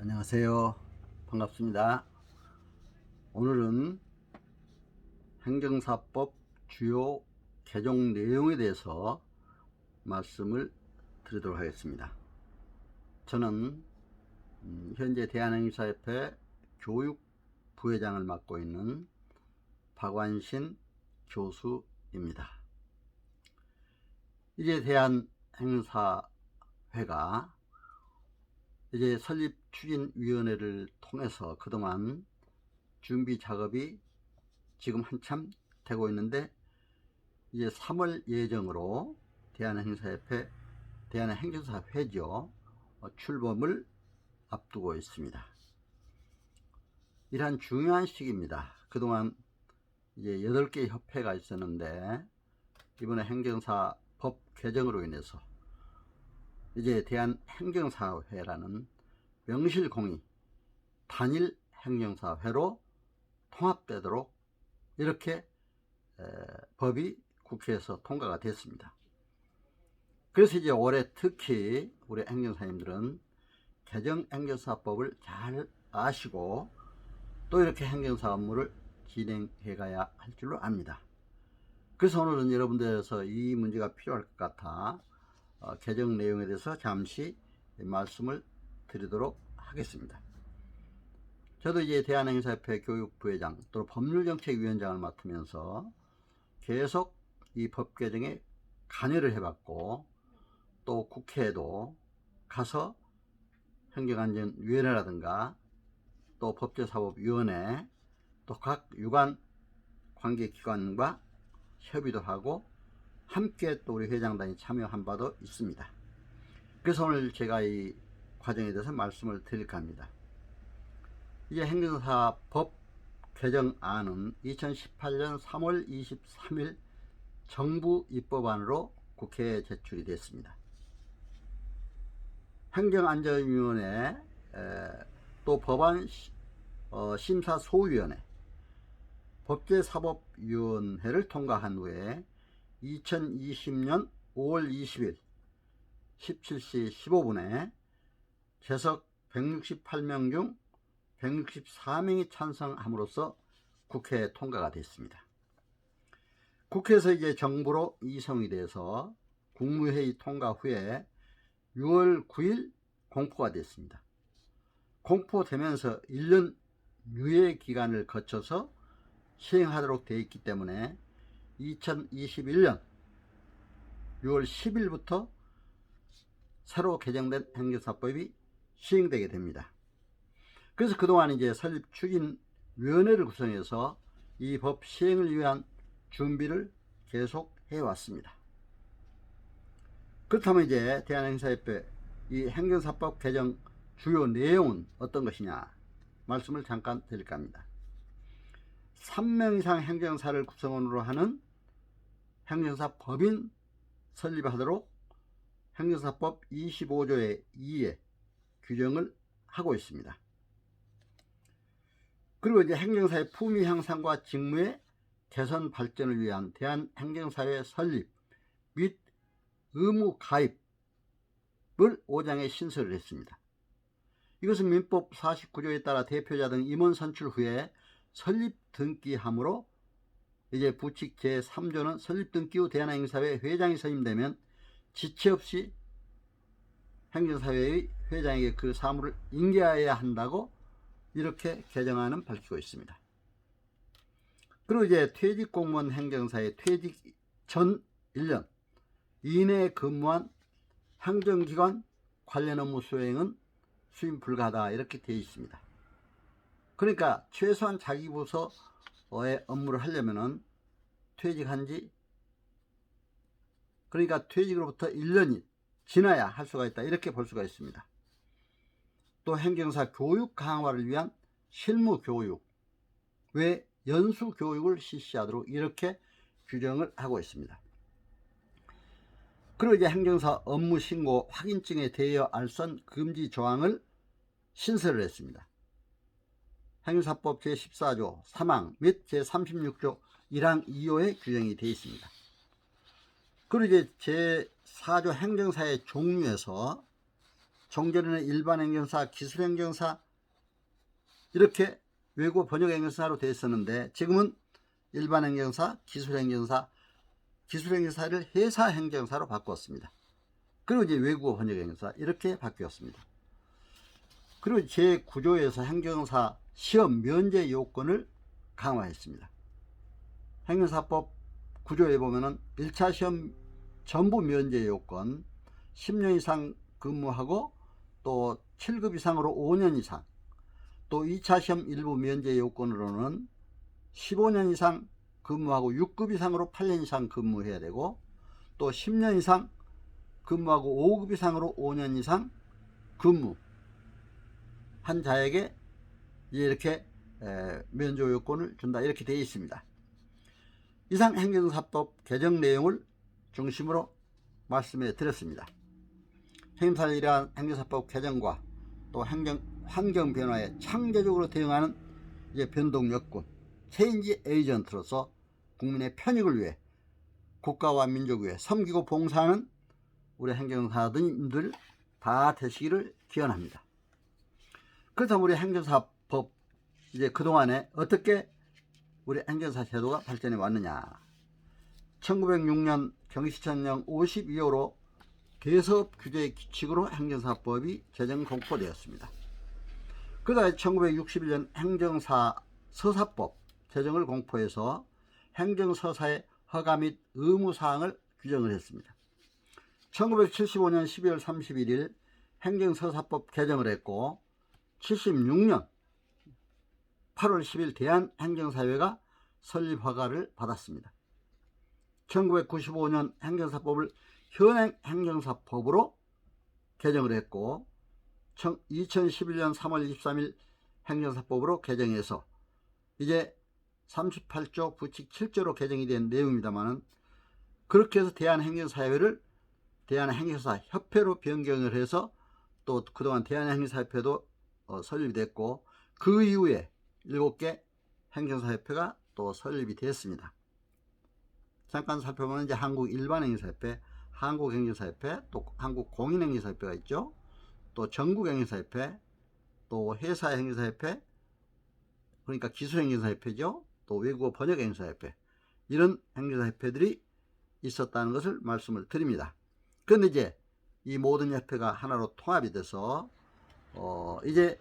안녕하세요. 반갑습니다. 오늘은 행정사법 주요 개정 내용에 대해서 말씀을 드리도록 하겠습니다. 저는 현재 대한행정사협회 교육부회장을 맡고 있는 박완신 교수입니다. 이제 대한행정사회가 이제 설립추진위원회를 통해서 그동안 준비 작업이 지금 한참 되고 있는데, 이제 3월 예정으로 대한행정사회죠, 출범을 앞두고 있습니다. 이러한 중요한 시기입니다. 그동안 이제 8개 협회가 있었는데, 이번에 행정사법 개정으로 인해서 이제 대한행정사회라는 명실공히 단일 행정사회로 통합되도록 이렇게 법이 국회에서 통과가 됐습니다. 그래서 이제 올해 특히 우리 행정사님들은 개정 행정사법을 잘 아시고 또 이렇게 행정사 업무를 진행해 가야 할 줄로 압니다. 그래서 오늘은 여러분들에서 이 문제가 필요할 것 같아 개정 내용에 대해서 잠시 말씀을 드리도록 하겠습니다. 저도 이제 대한행정사협회 교육부회장 또 법률정책위원장을 맡으면서 계속 이 법 개정에 관여를 해봤고, 또 국회에도 가서 행정안전위원회라든가 또 법제사법위원회 또 각 유관 관계기관과 협의도 하고 함께 또 우리 회장단이 참여한 바도 있습니다. 그래서 오늘 제가 이 과정에 대해서 말씀을 드릴까 합니다. 이제 행정사법 개정안은 2018년 3월 23일 정부 입법안으로 국회에 제출이 됐습니다. 행정안전위원회 또 법안 심사소위원회 법제사법위원회를 통과한 후에 2020년 5월 20일 17시 15분에 재석 168명 중 164명이 찬성함으로써 국회에 통과가 됐습니다. 국회에서 이제 정부로 이송이 돼서 국무회의 통과 후에 6월 9일 공포가 됐습니다. 공포되면서 1년 유예 기간을 거쳐서 시행하도록 되어 있기 때문에 2021년 6월 10일부터 새로 개정된 행정사법이 시행되게 됩니다. 그래서 그동안 이제 설립추진위원회를 구성해서 이 법 시행을 위한 준비를 계속 해왔습니다. 그렇다면 이제 대한행정사협회 이 행정사법 개정 주요 내용은 어떤 것이냐 말씀을 잠깐 드릴까 합니다. 3명 이상 행정사를 구성원으로 하는 행정사 법인 설립하도록 행정사법 25조의 2에 규정을 하고 있습니다. 그리고 이제 행정사의 품위 향상과 직무의 개선 발전을 위한 대한행정사회 설립 및 의무 가입을 5장에 신설을 했습니다. 이것은 민법 49조에 따라 대표자 등 임원 선출 후에 설립 등기함으로 이제 부칙 제3조는 설립 등기 후 대한행정사회 회장이 선임되면 지체 없이 행정사회의 회장에게 그 사무를 인계해야 한다고 이렇게 개정안은 밝히고 있습니다. 그리고 이제 퇴직공무원 행정사의 퇴직 전 1년 이내에 근무한 행정기관 관련 업무 수행은 수임 불가하다 이렇게 되어 있습니다. 그러니까 최소한 자기 부서의 업무를 하려면은 퇴직한 지 그러니까 퇴직으로부터 1년이 지나야 할 수가 있다 이렇게 볼 수가 있습니다. 또 행정사 교육 강화를 위한 실무 교육 외 연수 교육을 실시하도록 이렇게 규정을 하고 있습니다. 그리고 이제 행정사 업무 신고 확인증에 대여 알선 금지 조항을 신설을 했습니다. 행정사법 제14조 3항 및 제36조 1항 2호에 규정이 되어 있습니다. 그리고 이제 제4조 행정사의 종류에서 종전에는 일반 행정사, 기술 행정사 이렇게 외국어 번역 행정사로 되어 있었는데 지금은 일반 행정사, 기술 행정사, 기술 행정사를 회사 행정사로 바꿨습니다. 그리고 이제 외국어 번역 행정사 이렇게 바뀌었습니다. 그리고 제9조에서 행정사 시험 면제 요건을 강화했습니다. 행정사법 9조에 보면은 1차 시험 전부 면제 요건 10년 이상 근무하고 또 7급 이상으로 5년 이상, 또 2차 시험 일부 면제 요건으로는 15년 이상 근무하고 6급 이상으로 8년 이상 근무해야 되고, 또 10년 이상 근무하고 5급 이상으로 5년 이상 근무한 자에게 이렇게 면제 요건을 준다 이렇게 되어 있습니다. 이상 행정사법 개정 내용을 중심으로 말씀해 드렸습니다. 행정사를 이러한 행정사법 개정과 또 환경 변화에 창조적으로 대응하는 변동 여건, 체인지 에이전트로서 국민의 편익을 위해 국가와 민족을 위해 섬기고 봉사하는 우리 행정사님들 다 되시기를 기원합니다. 그렇다면 우리 행정사법 그동안에 어떻게 우리 행정사 제도가 발전해 왔느냐. 1906년 경시천령 52호로 대서업 규제의 규칙으로 행정사법이 제정 공포되었습니다. 그러다 1961년 행정사 서사법 제정을 공포해서 행정서사의 허가 및 의무사항을 규정을 했습니다. 1975년 12월 31일 행정서사법 개정을 했고 76년 8월 10일 대한행정사회가 설립 허가를 받았습니다. 1995년 행정사법을 현행 행정사법으로 개정을 했고 2011년 3월 23일 행정사법으로 개정해서 이제 38조 부칙 7조로 개정이 된 내용입니다만, 그렇게 해서 대한행정사회를 대한행정사협회로 변경을 해서 또 그동안 대한행정사협회도 설립이 됐고, 그 이후에 7개 행정사협회가 또 설립이 됐습니다. 잠깐 살펴보면 이제 한국일반행정사협회, 한국행정사협회, 또 한국공인행정사협회가 있죠. 또 전국행정사협회, 또 회사행정사협회, 그러니까 기술행정사협회죠. 또 외국어 번역행정사협회, 이런 행정사협회들이 있었다는 것을 말씀을 드립니다. 그런데 이제 이 모든 협회가 하나로 통합이 돼서 이제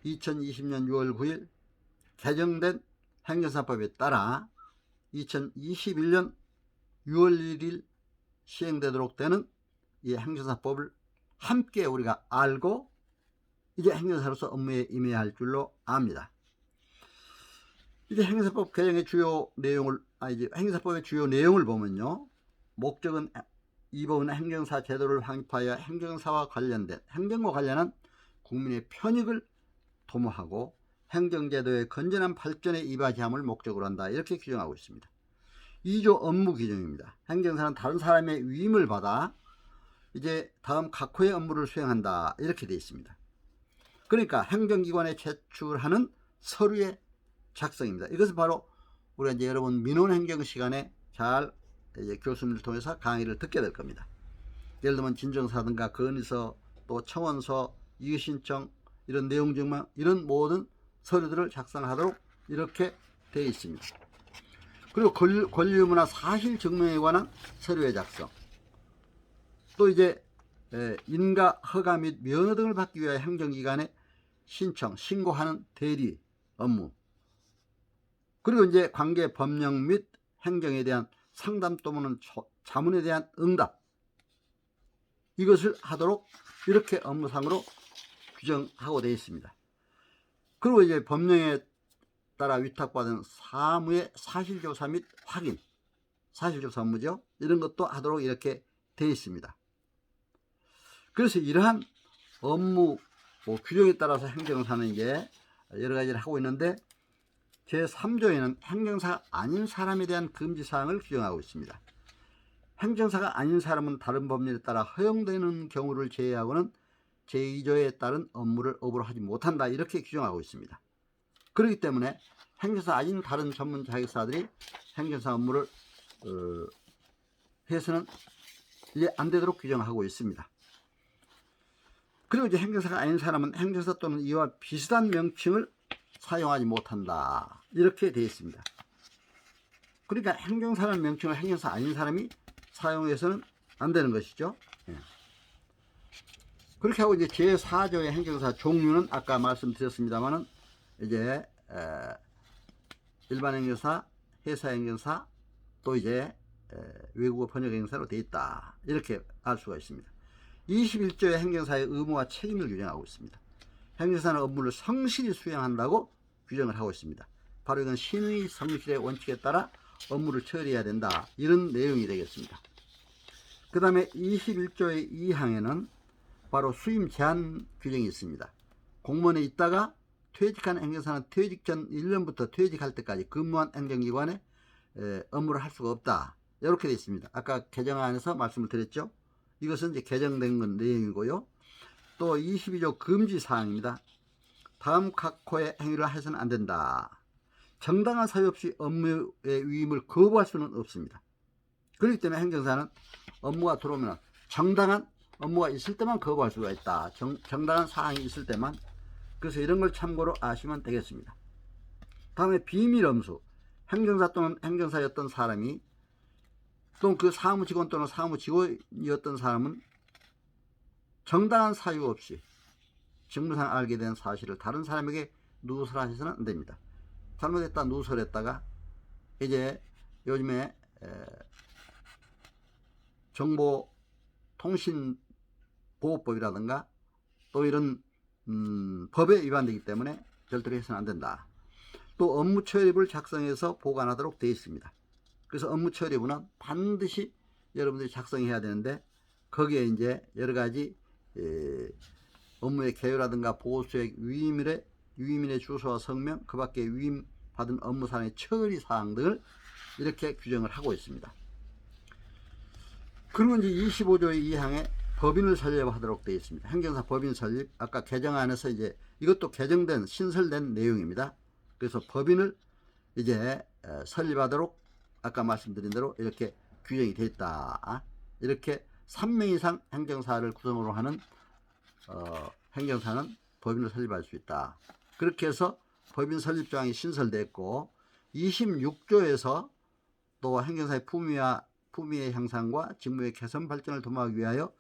2020년 6월 9일 개정된 행정사법에 따라 2021년 6월 1일 시행되도록 되는 이 행정사법을 함께 우리가 알고 이제 행정사로서 업무에 임해야 할 줄로 압니다. 이제 행정사법 개정의 주요 내용을 행정사법의 주요 내용을 보면요, 목적은 이번 행정사 제도를 확립하여 행정사와 관련된 행정과 관련한 국민의 편익을 도모하고 행정제도의 건전한 발전에 이바지함을 목적으로 한다 이렇게 규정하고 있습니다. 2조 업무 규정입니다. 행정사는 다른 사람의 위임을 받아 이제 다음 각호의 업무를 수행한다 이렇게 되어 있습니다. 그러니까 행정기관에 제출하는 서류의 작성입니다. 이것은 바로 우리가 이제 여러분 민원행정 시간에 잘 이제 교수님을 통해서 강의를 듣게 될 겁니다. 예를 들면 진정사든가 건의서, 또 청원서, 이의신청, 이런 내용증명, 이런 모든 서류들을 작성하도록 이렇게 되어 있습니다. 그리고 권리 의무나 사실 증명에 관한 서류의 작성, 또 이제 인가, 허가 및 면허 등을 받기 위해 행정기관에 신청, 신고하는 대리 업무, 그리고 이제 관계 법령 및 행정에 대한 상담 또는 자문에 대한 응답, 이것을 하도록 이렇게 업무상으로 규정하고 되어 있습니다. 그리고 이제 법령에 따라 위탁받은 사무의 사실조사 및 확인, 사실조사 업무죠. 이런 것도 하도록 이렇게 되어 있습니다. 그래서 이러한 업무 규정에 따라서 행정사는 이제 여러 가지를 하고 있는데, 제3조에는 행정사가 아닌 사람에 대한 금지사항을 규정하고 있습니다. 행정사가 아닌 사람은 다른 법률에 따라 허용되는 경우를 제외하고는 제2조에 따른 업무를 업으로 하지 못한다 이렇게 규정하고 있습니다. 그렇기 때문에 행정사 아닌 다른 전문 자격사들이 행정사 업무를 해서는 이제 안 되도록 규정하고 있습니다. 그리고 이제 행정사가 아닌 사람은 행정사 또는 이와 비슷한 명칭을 사용하지 못한다. 이렇게 되어 있습니다. 그러니까 행정사라는 명칭을 행정사 아닌 사람이 사용해서는 안 되는 것이죠. 예. 그렇게 하고 이제 제4조의 행정사 종류는 아까 말씀드렸습니다만은 이제 일반 행정사, 회사 행정사, 또 이제 외국어 번역 행정사로 되어 있다. 이렇게 알 수가 있습니다. 21조의 행정사의 의무와 책임을 규정하고 있습니다. 행정사는 업무를 성실히 수행한다고 규정을 하고 있습니다. 바로 이건 신의 성실의 원칙에 따라 업무를 처리해야 된다. 이런 내용이 되겠습니다. 그 다음에 21조의 2항에는 바로 수임 제한 규정이 있습니다. 공무원에 있다가 퇴직한 행정사는 퇴직 전 1년부터 퇴직할 때까지 근무한 행정기관에 업무를 할 수가 없다. 이렇게 되어 있습니다. 아까 개정안에서 말씀을 드렸죠. 이것은 이제 개정된 건 내용이고요. 또 22조 금지사항입니다. 다음 각호의 행위를 해서는 안 된다. 정당한 사유 없이 업무의 위임을 거부할 수는 없습니다. 그렇기 때문에 행정사는 업무가 들어오면 정당한 업무가 있을 때만 거부할 수가 있다. 정당한 사항이 있을 때만. 그래서 이런 걸 참고로 아시면 되겠습니다. 다음에 비밀엄수. 행정사 또는 행정사였던 사람이 또는 그 사무직원 또는 사무직원이었던 사람은 정당한 사유 없이 직무상 알게 된 사실을 다른 사람에게 누설하셔서는 안 됩니다. 잘못했다 누설했다가 이제 요즘에 정보통신보호법이라든가 또 이런 법에 위반되기 때문에 절대로 해서는 안 된다. 또 업무처리부를 작성해서 보관하도록 되어 있습니다. 그래서 업무처리부는 반드시 여러분들이 작성해야 되는데 거기에 이제 여러 가지 업무의 개요라든가 보호수액, 유임인의 주소와 성명, 그 밖에 위임받은 업무사항의 처리 사항 등을 이렇게 규정을 하고 있습니다. 그리고 이제 25조의 2항에 법인을 설립하도록 되어 있습니다. 행정사 법인 설립, 아까 개정안에서 이제 이것도 개정된 신설된 내용입니다. 그래서 법인을 이제 설립하도록 아까 말씀드린 대로 이렇게 규정이 되어 있다. 이렇게 3명 이상 행정사를 구성으로 하는 행정사는 법인을 설립할 수 있다. 그렇게 해서 법인 설립 조항이 신설됐고 26조에서 또 행정사의 품위의 향상과 직무의 개선 발전을 도모하기 위하여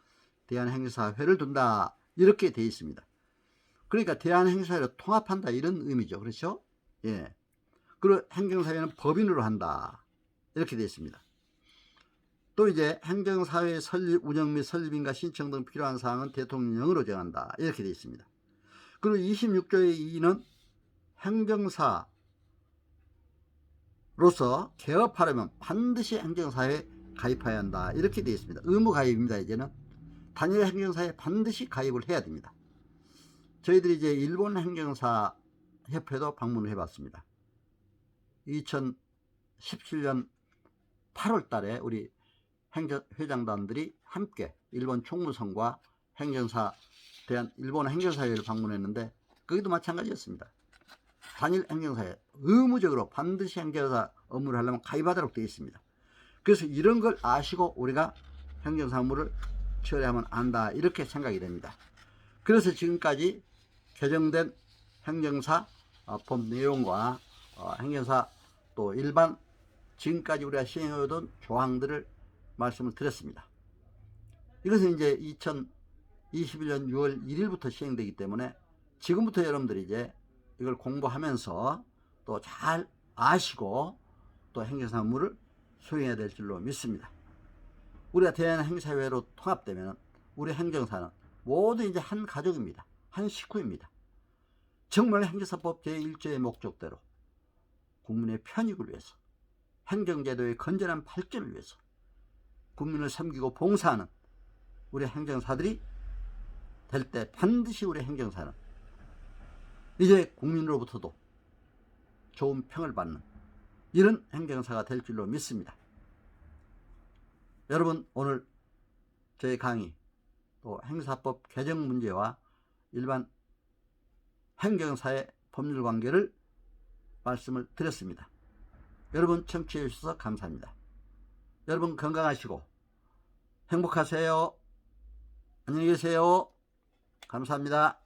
대한행정사회를 둔다. 이렇게 되어 있습니다. 그러니까 대한행정사회를 통합한다 이런 의미죠. 그렇죠? 예. 그리고 행정사회는 법인으로 한다. 이렇게 되어 있습니다. 또 이제 행정사회 설립, 운영 및 설립인가 신청 등 필요한 사항은 대통령령으로 정한다. 이렇게 되어 있습니다. 그리고 26조의 2는 행정사로서 개업하려면 반드시 행정사회에 가입해야 한다. 이렇게 되어 있습니다. 의무 가입입니다. 이제는 단일 행정사에 반드시 가입을 해야 됩니다. 저희들이 이제 일본 행정사 협회도 방문을 해봤습니다. 2017년 8월 달에 우리 회장단들이 함께 일본 총무성과 일본 행정사회를 방문했는데 거기도 마찬가지였습니다. 단일 행정사회 의무적으로 반드시 행정사 업무를 하려면 가입하도록 되어 있습니다. 그래서 이런 걸 아시고 우리가 행정사 업무를 처리하면 안다 이렇게 생각이 됩니다. 그래서 지금까지 개정된 행정사 법 내용과 행정사 또 일반 지금까지 우리가 시행해오던 조항들을 말씀을 드렸습니다. 이것은 이제 2021년 6월 1일부터 시행되기 때문에 지금부터 여러분들이 이제 이걸 공부하면서 또 잘 아시고 또 행정사 업무를 수행해야 될 줄로 믿습니다. 우리가 대한행사회로 통합되면 우리 행정사는 모두 이제 한 가족입니다. 한 식구입니다. 정말 행정사법 제1조의 목적대로 국민의 편익을 위해서 행정제도의 건전한 발전을 위해서 국민을 섬기고 봉사하는 우리 행정사들이 될 때 반드시 우리 행정사는 이제 국민으로부터도 좋은 평을 받는 이런 행정사가 될 줄로 믿습니다. 여러분 오늘 저희 강의 또 행사법 개정 문제와 일반 행정사의 법률 관계를 말씀을 드렸습니다. 여러분 청취해 주셔서 감사합니다. 여러분 건강하시고 행복하세요. 안녕히 계세요. 감사합니다.